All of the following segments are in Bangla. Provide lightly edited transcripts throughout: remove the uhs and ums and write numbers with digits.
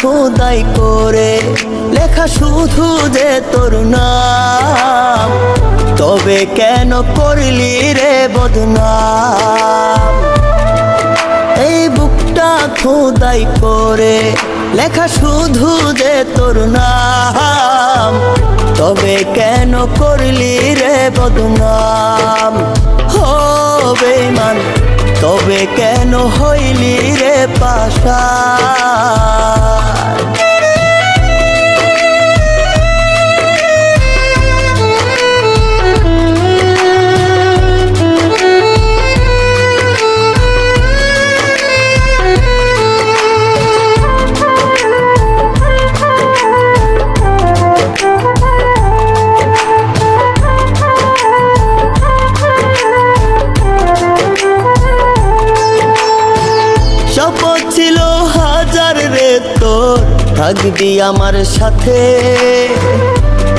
খোদাই করে লেখা শুধু যে তোর নাম, তবে কেন করলি রে বদনাম? এই বুকটা খোদাই করে লেখা শুধু যে তোর নাম, তবে কেন করলি রে বদনাম? হো বেঈমান, তবে কেন হইলি রে পাশান? শপথ ছিল হাজার রে তোর থাকবি আমার সাথে,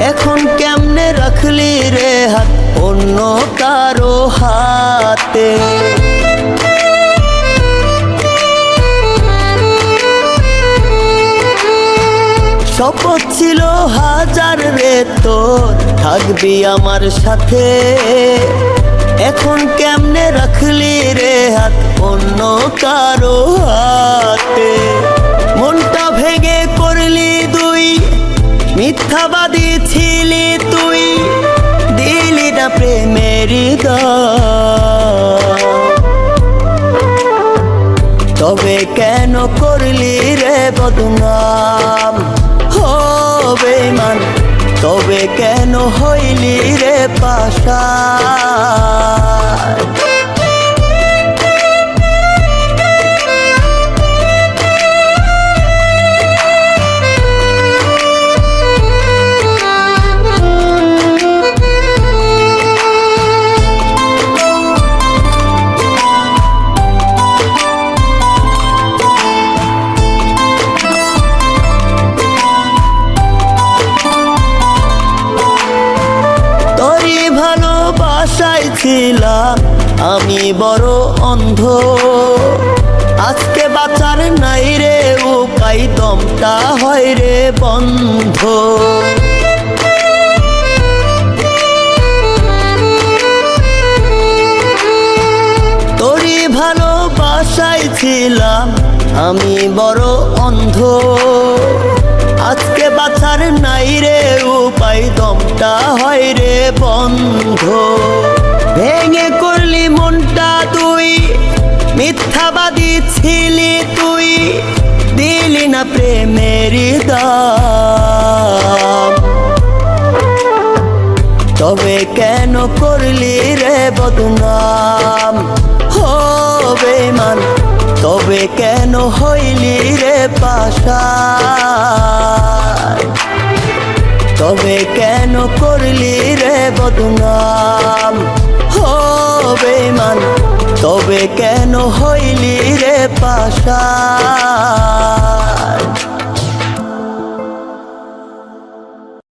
এখন কেমনে রাখলি রে হাত অন্য কারো হাতে? শপথ ছিল হাজার রে তোর থাকবি আমার সাথে, এখন কেমনে রাখলি রে হাত অন্য কারো হাতে? মনটা ভেঙে করলি দুই, মিথ্যাবাদী ছিলি তুই, দিলি না প্রেমের দাম। তবে কেন করলি রে বদনাম? হো বেঈমান, তবে কেন হইলি রে পাশান? ভালোবাসায় ছিলাম আমি বড় অন্ধ, আজকে বাঁচার নাই রে উপায়, দমটা হয় রে বন্ধ। তোরই ভালোবাসায় ছিলাম আমি বড় অন্ধ, আজকে বাঁচার নাই রে উপায়, দমটা হয় রে বন্ধ। ভেঙে করলি মনটা তুই, মিথ্যাবাদী ছিলি তুই, দিলি না প্রেমের দাম। তবে কেন করলি রে বদনাম? হো বেঈমান, তবে কেন হইলি রে পাশান? তবে কেন করলি রে বদনাম? হো বেঈমান, তবে কেন হইলি রে পাশান?